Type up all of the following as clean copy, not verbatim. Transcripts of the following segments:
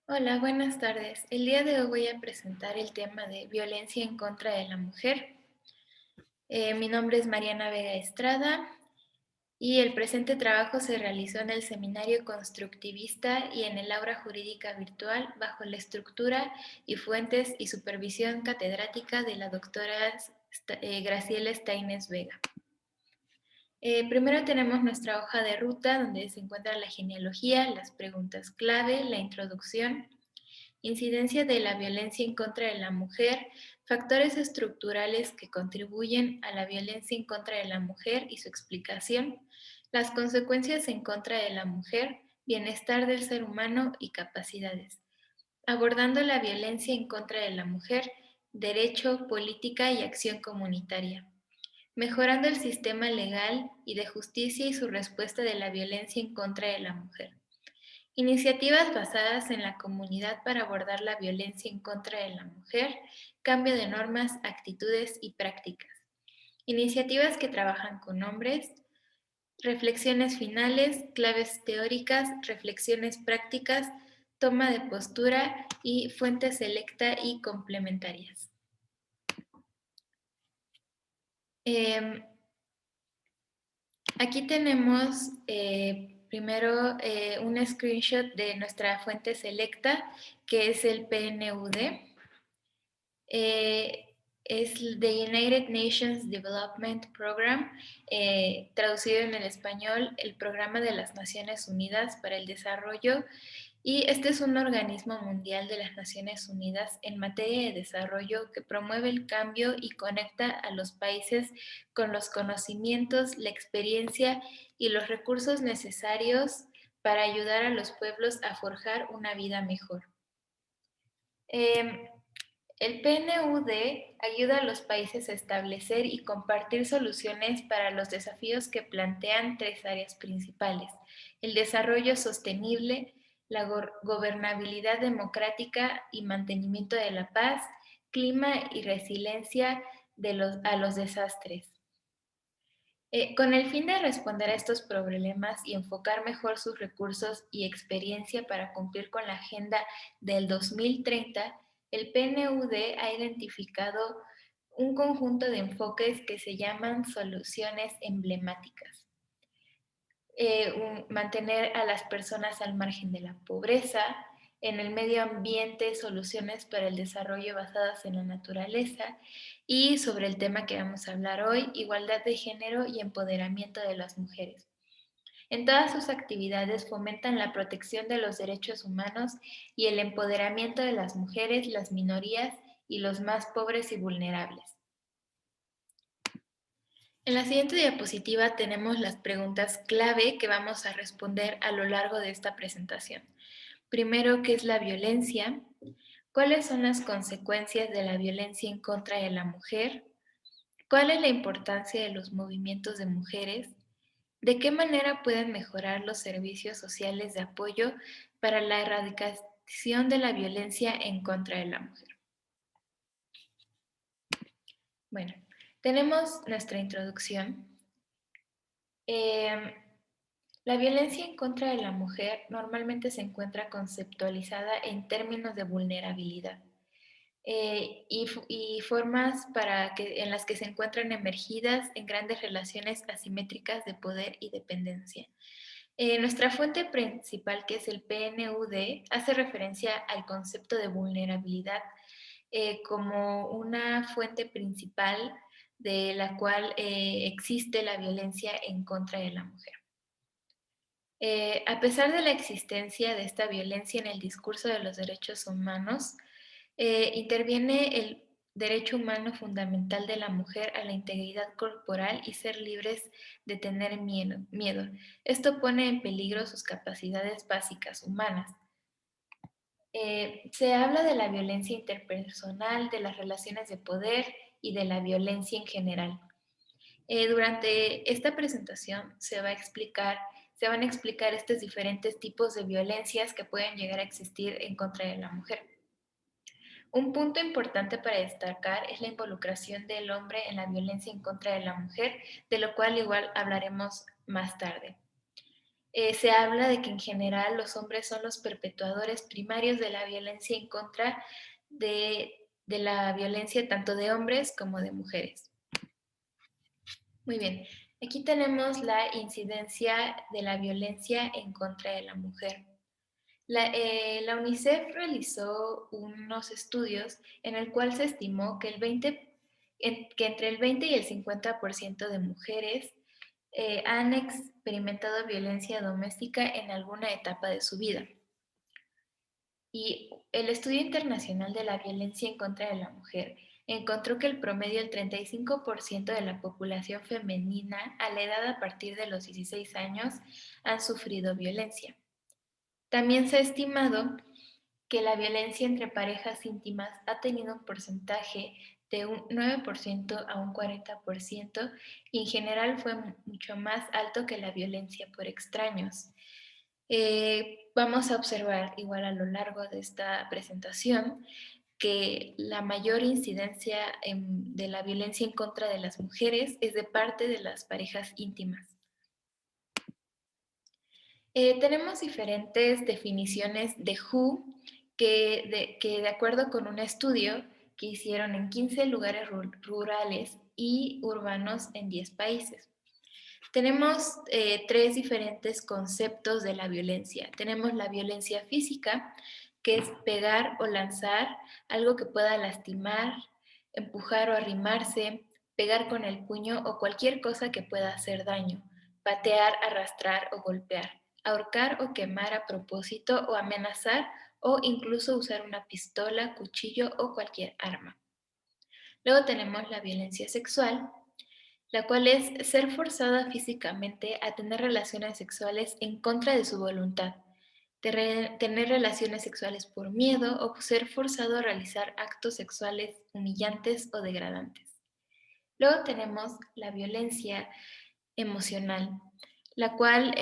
Hola, buenas tardes. El día de hoy voy a presentar el tema de violencia en contra de la mujer. Mi nombre es Mariana Vega Estrada y el presente trabajo se realizó en el Seminario Constructivista y en el Aula Jurídica Virtual bajo la estructura y fuentes y supervisión catedrática de la doctora Graciela Steines Vega. Primero tenemos nuestra hoja de ruta donde se encuentra la genealogía, las preguntas clave, la introducción, incidencia de la violencia en contra de la mujer, factores estructurales que contribuyen a la violencia en contra de la mujer y su explicación, las consecuencias en contra de la mujer, bienestar del ser humano y capacidades. Abordando la violencia en contra de la mujer, derecho, política y acción comunitaria. Mejorando el sistema legal y de justicia y su respuesta de la violencia en contra de la mujer. Iniciativas basadas en la comunidad para abordar la violencia en contra de la mujer, cambio de normas, actitudes y prácticas. Iniciativas que trabajan con hombres, reflexiones finales, claves teóricas, reflexiones prácticas, toma de postura y fuente selecta y complementarias. Eh, Aquí tenemos primero un screenshot de nuestra fuente selecta, que es el PNUD. Es the United Nations Development Program, traducido en el español, el Programa de las Naciones Unidas para el Desarrollo, y este es un organismo mundial de las Naciones Unidas en materia de desarrollo que promueve el cambio y conecta a los países con los conocimientos, la experiencia y los recursos necesarios para ayudar a los pueblos a forjar una vida mejor. Eh, el PNUD ayuda a los países a establecer y compartir soluciones para los desafíos que plantean tres áreas principales: el desarrollo sostenible, la gobernabilidad democrática y mantenimiento de la paz, clima y resiliencia a los desastres. Con el fin de responder a estos problemas y enfocar mejor sus recursos y experiencia para cumplir con la Agenda del 2030, el PNUD ha identificado un conjunto de enfoques que se llaman soluciones emblemáticas. Mantener a las personas al margen de la pobreza, en el medio ambiente, soluciones para el desarrollo basadas en la naturaleza, y sobre el tema que vamos a hablar hoy, igualdad de género y empoderamiento de las mujeres. En todas sus actividades fomentan la protección de los derechos humanos y el empoderamiento de las mujeres, las minorías y los más pobres y vulnerables. En la siguiente diapositiva tenemos las preguntas clave que vamos a responder a lo largo de esta presentación. Primero, ¿qué es la violencia? ¿Cuáles son las consecuencias de la violencia en contra de la mujer? ¿Cuál es la importancia de los movimientos de mujeres? ¿De qué manera pueden mejorar los servicios sociales de apoyo para la erradicación de la violencia en contra de la mujer? Bueno, tenemos nuestra introducción. Eh, La violencia en contra de la mujer normalmente se encuentra conceptualizada en términos de vulnerabilidad y formas en las que se encuentran emergidas en grandes relaciones asimétricas de poder y dependencia. Nuestra fuente principal, que es el PNUD, hace referencia al concepto de vulnerabilidad como una fuente principal de la cual existe la violencia en contra de la mujer. A pesar de la existencia de esta violencia en el discurso de los derechos humanos, interviene el derecho humano fundamental de la mujer a la integridad corporal y ser libres de tener miedo. Esto pone en peligro sus capacidades básicas humanas. Se habla de la violencia interpersonal, de las relaciones de poder y de la violencia en general. Durante esta presentación se van a explicar estos diferentes tipos de violencias que pueden llegar a existir en contra de la mujer. Un punto importante para destacar es la involucración del hombre en la violencia en contra de la mujer, de lo cual igual hablaremos más tarde. se habla de que en general los hombres son los perpetuadores primarios de la violencia en contra de la violencia tanto de hombres como de mujeres. Muy bien, aquí tenemos la incidencia de la violencia en contra de la mujer. La UNICEF realizó unos estudios en el cual se estimó que, que entre el 20 y el 50% de mujeres han experimentado violencia doméstica en alguna etapa de su vida. Y el Estudio Internacional de la Violencia en contra de la Mujer encontró que el promedio del 35% de la población femenina a la edad a partir de los 16 años han sufrido violencia. También se ha estimado que la violencia entre parejas íntimas ha tenido un porcentaje de un 9% a un 40% y en general fue mucho más alto que la violencia por extraños. Vamos a observar igual a lo largo de esta presentación que la mayor incidencia de la violencia en contra de las mujeres es de parte de las parejas íntimas. Tenemos diferentes definiciones de WHO que de acuerdo con un estudio que hicieron en 15 lugares rurales y urbanos en 10 países. Tenemos tres diferentes conceptos de la violencia. Tenemos la violencia física, que es pegar o lanzar algo que pueda lastimar, empujar o arrimarse, pegar con el puño o cualquier cosa que pueda hacer daño, patear, arrastrar o golpear, ahorcar o quemar a propósito o amenazar o incluso usar una pistola, cuchillo o cualquier arma. Luego tenemos la violencia sexual, la cual es ser forzada físicamente a tener relaciones sexuales en contra de su voluntad, tener relaciones sexuales por miedo o ser forzado a realizar actos sexuales humillantes o degradantes. Luego tenemos la violencia emocional, la cual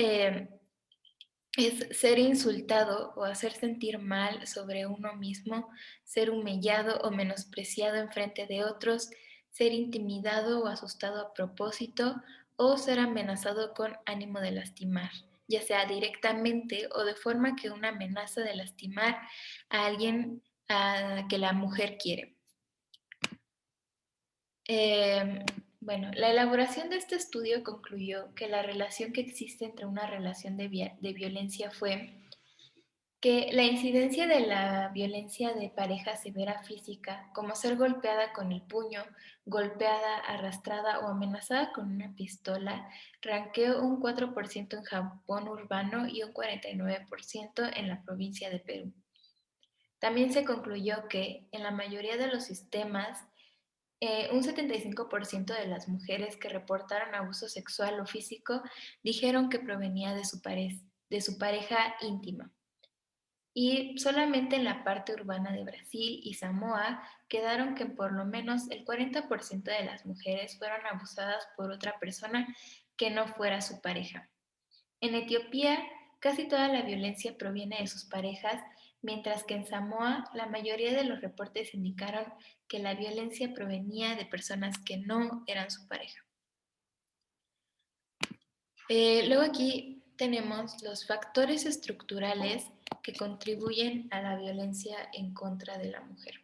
es ser insultado o hacer sentir mal sobre uno mismo, ser humillado o menospreciado en frente de otros, ser intimidado o asustado a propósito o ser amenazado con ánimo de lastimar, ya sea directamente o de forma que una amenaza de lastimar a alguien que la mujer quiere. Bueno, la elaboración de este estudio concluyó que la relación que existe entre una relación de violencia fue que la incidencia de la violencia de pareja severa física, como ser golpeada con el puño, golpeada, arrastrada o amenazada con una pistola, ranqueó un 4% en Japón urbano y un 49% en la provincia de Perú. También se concluyó que en la mayoría de los sistemas, un 75% de las mujeres que reportaron abuso sexual o físico dijeron que provenía de su pareja íntima. Y solamente en la parte urbana de Brasil y Samoa quedaron que por lo menos el 40% de las mujeres fueron abusadas por otra persona que no fuera su pareja. En Etiopía, casi toda la violencia proviene de sus parejas, mientras que en Samoa la mayoría de los reportes indicaron que la violencia provenía de personas que no eran su pareja. Luego aquí tenemos los factores estructurales que contribuyen a la violencia en contra de la mujer.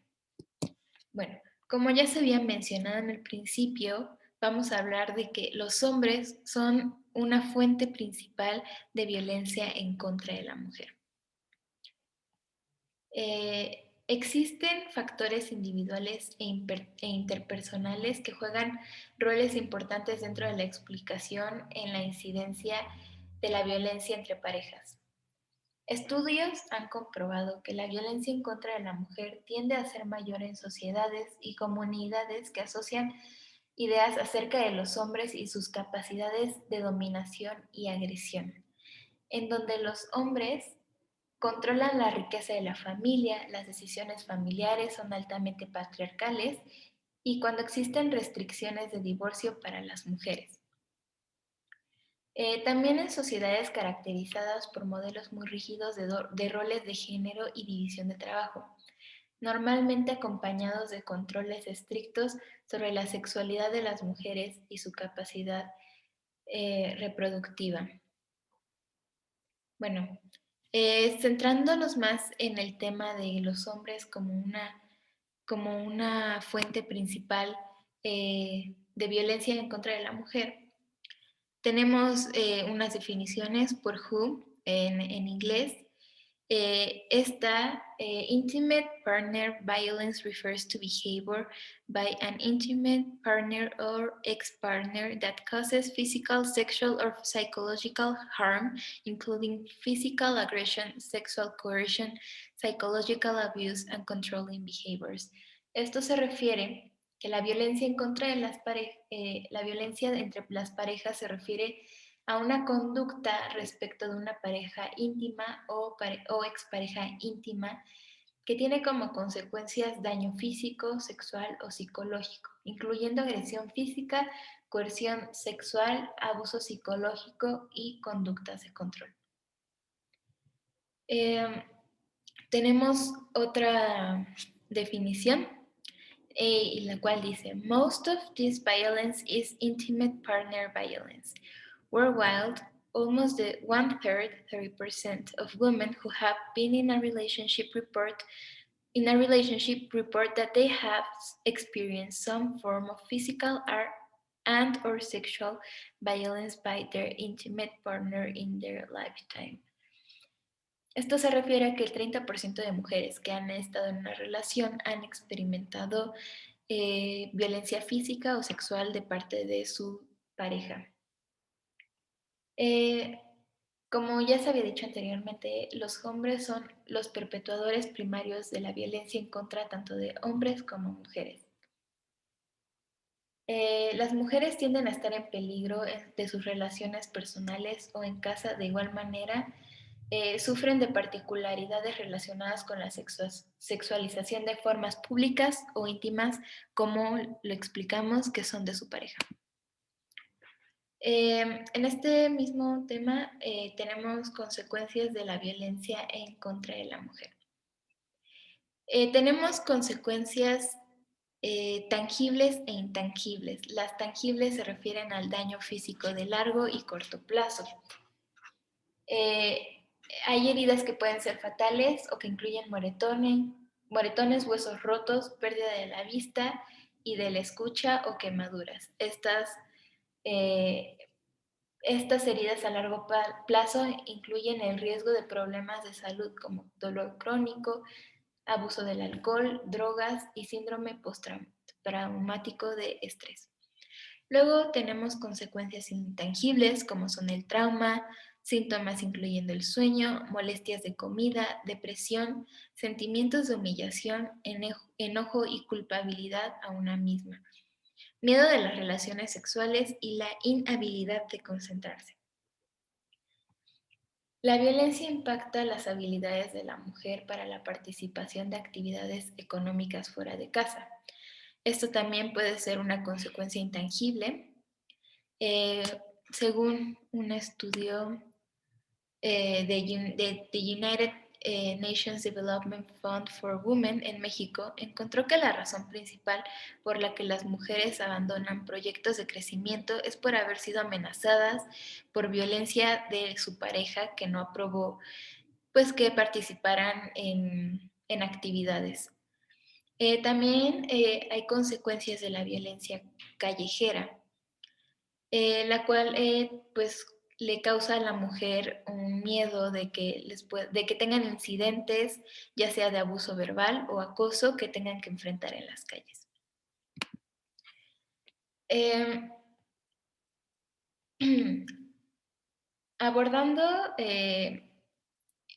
Bueno, como ya se había mencionado en el principio, vamos a hablar de que los hombres son una fuente principal de violencia en contra de la mujer. Existen factores individuales e interpersonales que juegan roles importantes dentro de la explicación en la incidencia de la violencia entre parejas. Estudios han comprobado que la violencia en contra de la mujer tiende a ser mayor en sociedades y comunidades que asocian ideas acerca de los hombres y sus capacidades de dominación y agresión, en donde los hombres controlan la riqueza de la familia, las decisiones familiares son altamente patriarcales y cuando existen restricciones de divorcio para las mujeres. También en sociedades caracterizadas por modelos muy rígidos de roles de género y división de trabajo, normalmente acompañados de controles estrictos sobre la sexualidad de las mujeres y su capacidad reproductiva. Bueno, centrándonos más en el tema de los hombres como una fuente principal de violencia en contra de la mujer, tenemos unas definiciones por WHO en inglés. Intimate partner violence refers to behavior by an intimate partner or ex-partner that causes physical, sexual, or psychological harm, including physical aggression, sexual coercion, psychological abuse, and controlling behaviors. Esto se refiere que la violencia en contra de la violencia entre las parejas se refiere a una conducta respecto de una pareja íntima o expareja íntima que tiene como consecuencias daño físico, sexual o psicológico, incluyendo agresión física, coerción sexual, abuso psicológico y conductas de control. Tenemos otra definición, la cual dice, most of this violence is intimate partner violence. Worldwide, almost the 1/3, 30% of women who have been in a relationship report that they have experienced some form of physical or sexual violence by their intimate partner in their lifetime. Esto se refiere a que el 30% de mujeres que han estado en una relación han experimentado violencia física o sexual de parte de su pareja. Como ya se había dicho anteriormente, los hombres son los perpetuadores primarios de la violencia en contra tanto de hombres como mujeres. Las mujeres tienden a estar en peligro de sus relaciones personales o en casa de igual manera. Sufren de particularidades relacionadas con la sexualización de formas públicas o íntimas, como lo explicamos, que son de su pareja. En este mismo tema tenemos consecuencias de la violencia en contra de la mujer. Tenemos consecuencias tangibles e intangibles. Las tangibles se refieren al daño físico de largo y corto plazo. Hay heridas que pueden ser fatales o que incluyen moretones, huesos rotos, pérdida de la vista y de la escucha o quemaduras. Estas heridas a largo plazo incluyen el riesgo de problemas de salud como dolor crónico, abuso del alcohol, drogas y síndrome postraumático de estrés. Luego tenemos consecuencias intangibles como son el trauma, síntomas incluyendo el sueño, molestias de comida, depresión, sentimientos de humillación, enojo y culpabilidad a una misma, miedo de las relaciones sexuales y la inhabilidad de concentrarse. La violencia impacta las habilidades de la mujer para la participación de actividades económicas fuera de casa. Esto también puede ser una consecuencia intangible. Según un estudio de United Nations Development Fund for Women en México, encontró que la razón principal por la que las mujeres abandonan proyectos de crecimiento es por haber sido amenazadas por violencia de su pareja que no aprobó pues que participaran en actividades. También hay consecuencias de la violencia callejera, la cual pues le causa a la mujer un miedo de que tengan incidentes, ya sea de abuso verbal o acoso, que tengan que enfrentar en las calles. Abordando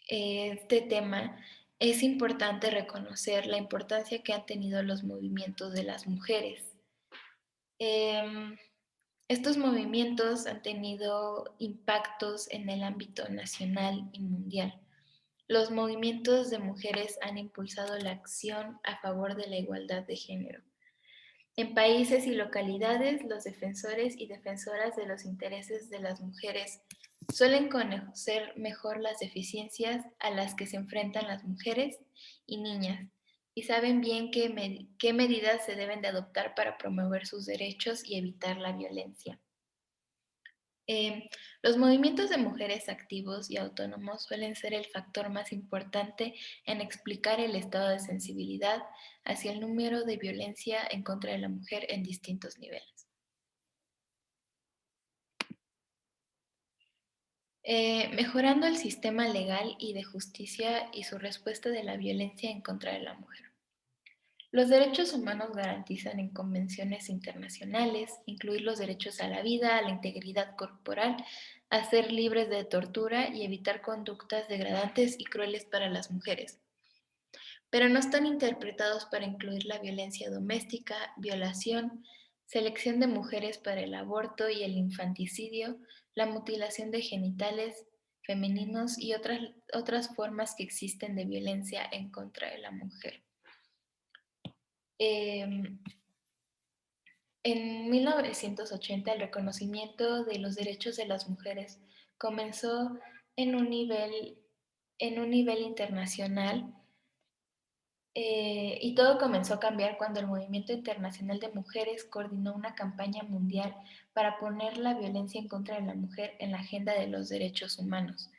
este tema, es importante reconocer la importancia que han tenido los movimientos de las mujeres. Estos movimientos han tenido impactos en el ámbito nacional y mundial. Los movimientos de mujeres han impulsado la acción a favor de la igualdad de género. En países y localidades, los defensores y defensoras de los intereses de las mujeres suelen conocer mejor las deficiencias a las que se enfrentan las mujeres y niñas y saben bien qué medidas se deben de adoptar para promover sus derechos y evitar la violencia. Los movimientos de mujeres activos y autónomos suelen ser el factor más importante en explicar el estado de sensibilidad hacia el número de violencia en contra de la mujer en distintos niveles. Mejorando el sistema legal y de justicia y su respuesta de la violencia en contra de la mujer. Los derechos humanos garantizan en convenciones internacionales incluir los derechos a la vida, a la integridad corporal, a ser libres de tortura y evitar conductas degradantes y crueles para las mujeres, pero no están interpretados para incluir la violencia doméstica, violación, selección de mujeres para el aborto y el infanticidio, la mutilación de genitales femeninos y otras formas que existen de violencia en contra de la mujer. Em, En 1980, el reconocimiento de los derechos de las mujeres comenzó en un nivel internacional, y todo comenzó a cambiar cuando el Movimiento Internacional de Mujeres coordinó una campaña mundial para poner la violencia en contra de la mujer en la agenda de los derechos humanos.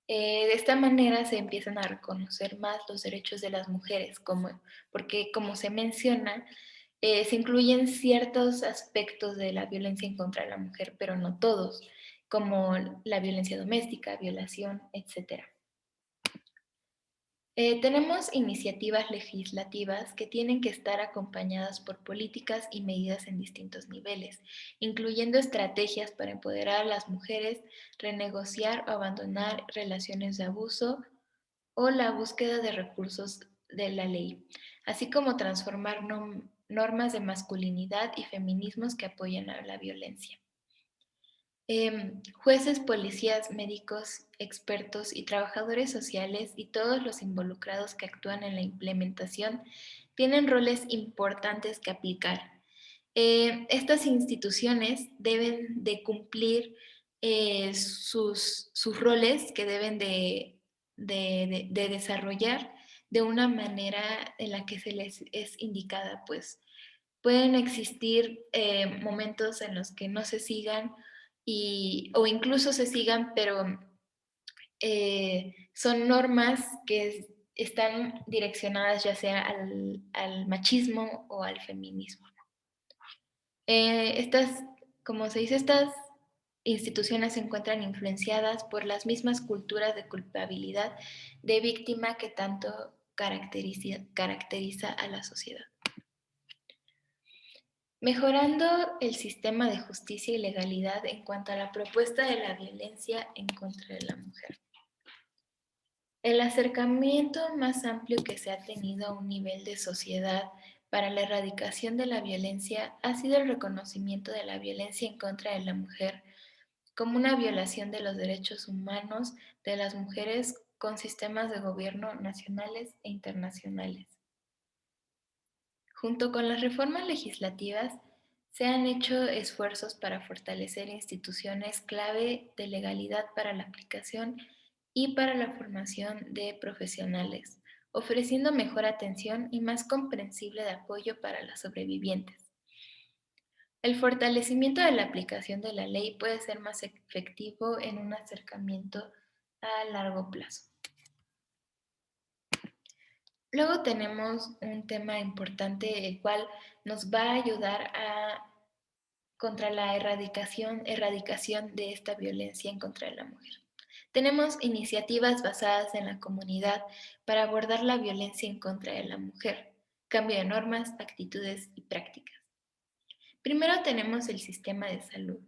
De esta manera se empiezan a reconocer más los derechos de las mujeres, porque como se menciona, se incluyen ciertos aspectos de la violencia en contra de la mujer, pero no todos, como la violencia doméstica, violación, etc. Tenemos iniciativas legislativas que tienen que estar acompañadas por políticas y medidas en distintos niveles, incluyendo estrategias para empoderar a las mujeres, renegociar o abandonar relaciones de abuso o la búsqueda de recursos de la ley, así como transformar normas de masculinidad y feminismos que apoyan a la violencia. Jueces, policías, médicos, expertos y trabajadores sociales y todos los involucrados que actúan en la implementación tienen roles importantes que aplicar. Estas instituciones deben de cumplir sus roles que deben de desarrollar de una manera en la que se les es indicada, pues pueden existir momentos en los que no se sigan o incluso se sigan, pero son normas que están direccionadas ya sea al machismo o al feminismo. Estas, como se dice, estas instituciones se encuentran influenciadas por las mismas culturas de culpabilidad de víctima que tanto caracteriza a la sociedad. Mejorando el sistema de justicia y legalidad en cuanto a la propuesta de la violencia en contra de la mujer. El acercamiento más amplio que se ha tenido a un nivel de sociedad para la erradicación de la violencia ha sido el reconocimiento de la violencia en contra de la mujer como una violación de los derechos humanos de las mujeres con sistemas de gobierno nacionales e internacionales. Junto con las reformas legislativas, se han hecho esfuerzos para fortalecer instituciones clave de legalidad para la aplicación y para la formación de profesionales, ofreciendo mejor atención y más comprensible de apoyo para las sobrevivientes. El fortalecimiento de la aplicación de la ley puede ser más efectivo en un acercamiento a largo plazo. Luego tenemos un tema importante, el cual nos va a ayudar contra la erradicación de esta violencia en contra de la mujer. Tenemos iniciativas basadas en la comunidad para abordar la violencia en contra de la mujer, cambio de normas, actitudes y prácticas. Primero tenemos el sistema de salud,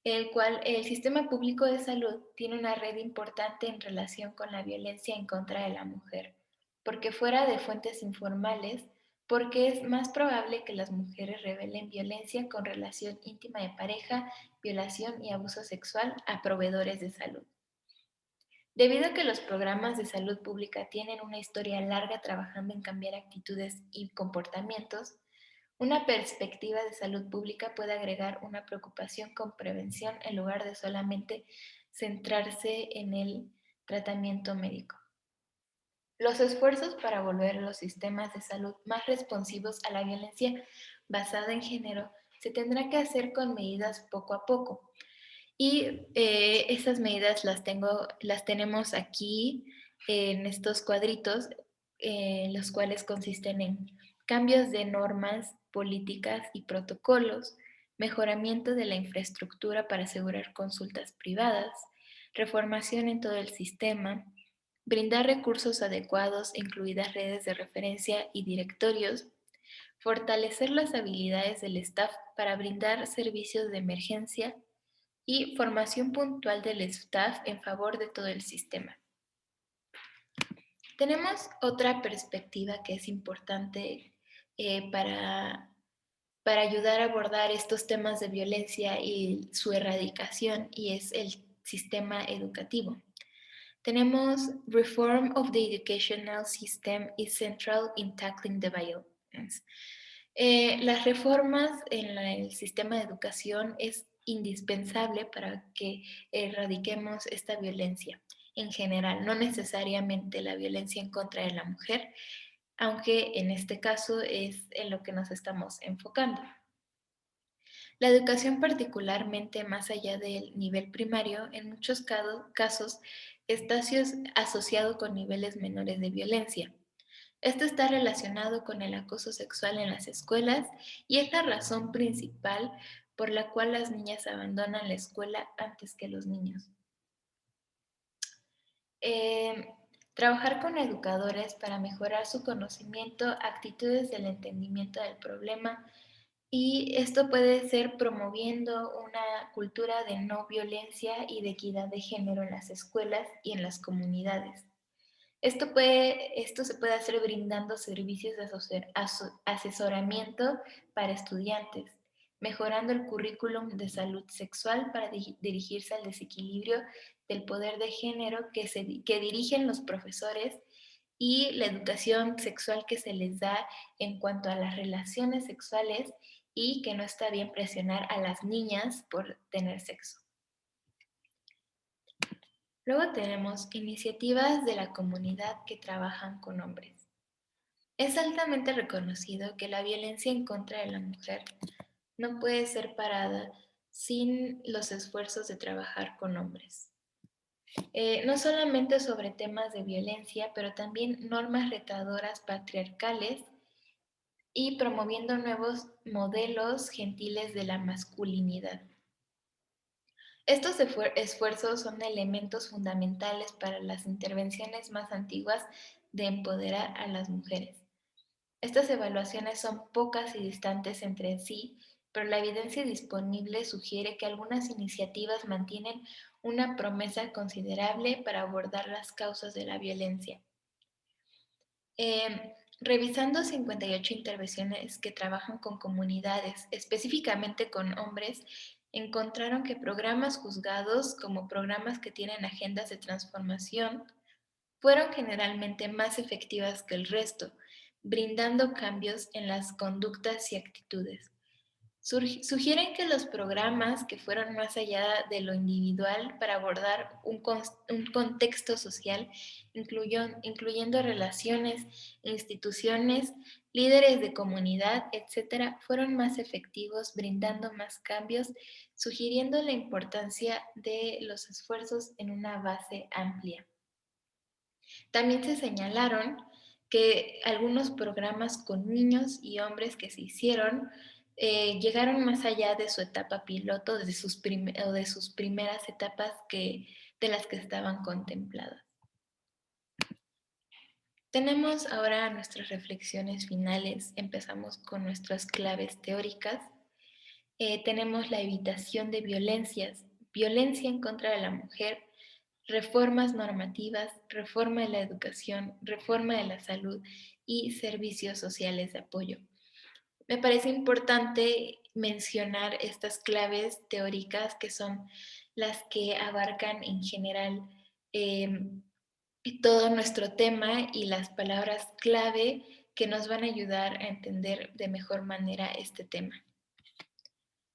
el sistema público de salud tiene una red importante en relación con la violencia en contra de la mujer, porque fuera de fuentes informales, porque es más probable que las mujeres revelen violencia con relación íntima de pareja, violación y abuso sexual a proveedores de salud. Debido a que los programas de salud pública tienen una historia larga trabajando en cambiar actitudes y comportamientos, una perspectiva de salud pública puede agregar una preocupación con prevención en lugar de solamente centrarse en el tratamiento médico. Los esfuerzos para volver los sistemas de salud más responsivos a la violencia basada en género se tendrá que hacer con medidas poco a poco Y esas medidas las tenemos aquí en estos cuadritos, los cuales consisten en cambios de normas, políticas y protocolos, mejoramiento de la infraestructura para asegurar consultas privadas, reformación en todo el sistema, brindar recursos adecuados, incluidas redes de referencia y directorios, fortalecer las habilidades del staff para brindar servicios de emergencia y formación puntual del staff en favor de todo el sistema. Tenemos otra perspectiva que es importante para ayudar a abordar estos temas de violencia y su erradicación, y es el sistema educativo. Tenemos Reform of the Educational System is central in tackling the violence. Las reformas en el sistema de educación es indispensable para que erradiquemos esta violencia en general, no necesariamente la violencia en contra de la mujer, aunque en este caso es en lo que nos estamos enfocando. La educación, particularmente más allá del nivel primario, en muchos casos está asociado con niveles menores de violencia. Esto está relacionado con el acoso sexual en las escuelas y es la razón principal por la cual las niñas abandonan la escuela antes que los niños. Eh, Trabajar con educadores para mejorar su conocimiento, actitudes del entendimiento del problema, y esto puede ser promoviendo una cultura de no violencia y de equidad de género en las escuelas y en las comunidades. Esto se puede hacer brindando servicios de asesoramiento para estudiantes, mejorando el currículum de salud sexual para dirigirse al desequilibrio del poder de género que dirigen los profesores, y la educación sexual que se les da en cuanto a las relaciones sexuales, y que no está bien presionar a las niñas por tener sexo. Luego tenemos iniciativas de la comunidad que trabajan con hombres. Es altamente reconocido que la violencia en contra de la mujer no puede ser parada sin los esfuerzos de trabajar con hombres. No solamente sobre temas de violencia, pero también normas retadoras patriarcales, y promoviendo nuevos modelos gentiles de la masculinidad. Estos esfuerzos son elementos fundamentales para las intervenciones más antiguas de empoderar a las mujeres. Estas evaluaciones son pocas y distantes entre sí, pero la evidencia disponible sugiere que algunas iniciativas mantienen una promesa considerable para abordar las causas de la violencia. Revisando 58 intervenciones que trabajan con comunidades, específicamente con hombres, encontraron que programas juzgados, como programas que tienen agendas de transformación, fueron generalmente más efectivas que el resto, brindando cambios en las conductas y actitudes. Sugieren que los programas que fueron más allá de lo individual para abordar un contexto social, incluyendo relaciones, instituciones, líderes de comunidad, etc., fueron más efectivos, brindando más cambios, sugiriendo la importancia de los esfuerzos en una base amplia. También se señalaron que algunos programas con niños y hombres que se hicieron llegaron más allá de su etapa piloto, o de sus primeras etapas de las que estaban contempladas. Tenemos ahora nuestras reflexiones finales. Empezamos con nuestras claves teóricas. Tenemos la evitación de violencias, violencia en contra de la mujer, reformas normativas, reforma de la educación, reforma de la salud y servicios sociales de apoyo. Me parece importante mencionar estas claves teóricas, que son las que abarcan en general todo nuestro tema, y las palabras clave que nos van a ayudar a entender de mejor manera este tema.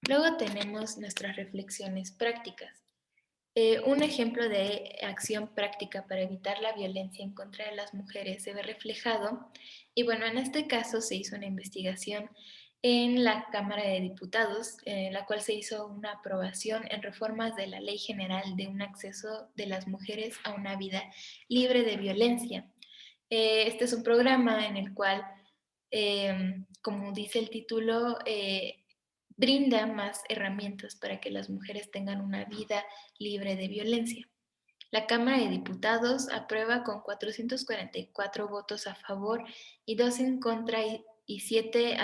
Luego tenemos nuestras reflexiones prácticas. Un ejemplo de acción práctica para evitar la violencia en contra de las mujeres se ve reflejado, y bueno, en este caso se hizo una investigación en la Cámara de Diputados, en la cual se hizo una aprobación en reformas de la Ley General de un acceso de las mujeres a una vida libre de violencia. Este es un programa en el cual, como dice el título, brinda más herramientas para que las mujeres tengan una vida libre de violencia. La Cámara de Diputados aprueba con 444 votos a favor y 2 en contra y 7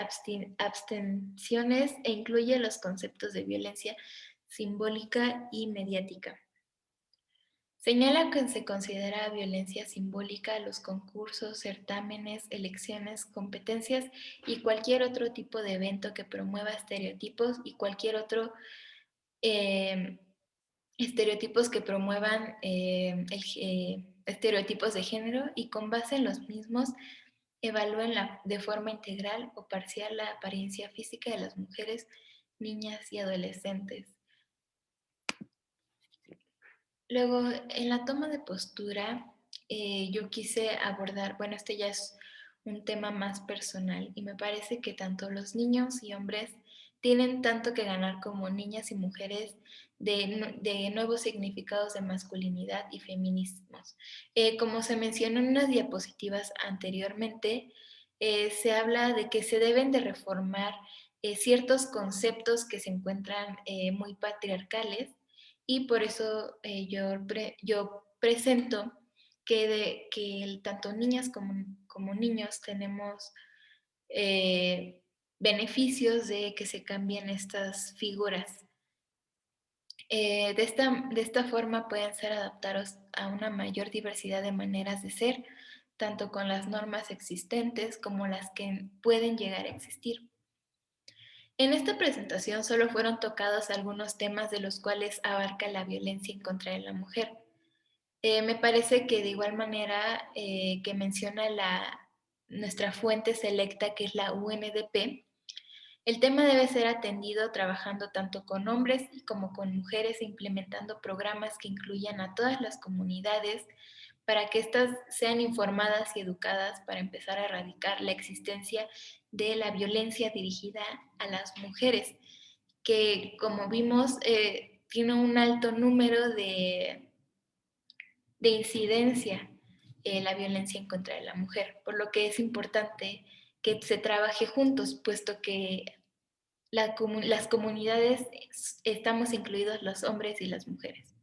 abstenciones e incluye los conceptos de violencia simbólica y mediática. Señala que se considera violencia simbólica los concursos, certámenes, elecciones, competencias y cualquier otro tipo de evento que promueva estereotipos y cualquier otro eh, estereotipos que promuevan estereotipos de género y con base en los mismos evalúen de forma integral o parcial la apariencia física de las mujeres, niñas y adolescentes. Luego, en la toma de postura, yo quise abordar, bueno, este ya es un tema más personal y me parece que tanto los niños y hombres tienen tanto que ganar como niñas y mujeres de nuevos significados de masculinidad y feminismos. Como se mencionó en unas diapositivas anteriormente, se habla de que se deben de reformar ciertos conceptos que se encuentran muy patriarcales y por eso yo presento que tanto niñas como niños tenemos beneficios de que se cambien estas figuras. De esta forma pueden ser adaptados a una mayor diversidad de maneras de ser, tanto con las normas existentes como las que pueden llegar a existir. En esta presentación solo fueron tocados algunos temas de los cuales abarca la violencia en contra de la mujer. Me parece que de igual manera que menciona nuestra fuente selecta, que es la UNDP, el tema debe ser atendido trabajando tanto con hombres como con mujeres, implementando programas que incluyan a todas las comunidades para que éstas sean informadas y educadas para empezar a erradicar la existencia de la violencia dirigida a las mujeres, que como vimos tiene un alto número de incidencia la violencia en contra de la mujer, por lo que es importante que se trabaje juntos, puesto que las comunidades estamos incluidos los hombres y las mujeres.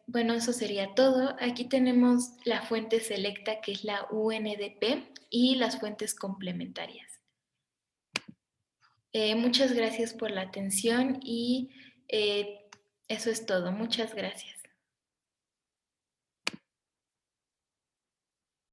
Bueno, eso sería todo. Aquí tenemos la fuente selecta, que es la UNDP, y las fuentes complementarias. Muchas gracias por la atención y eso es todo. Muchas gracias.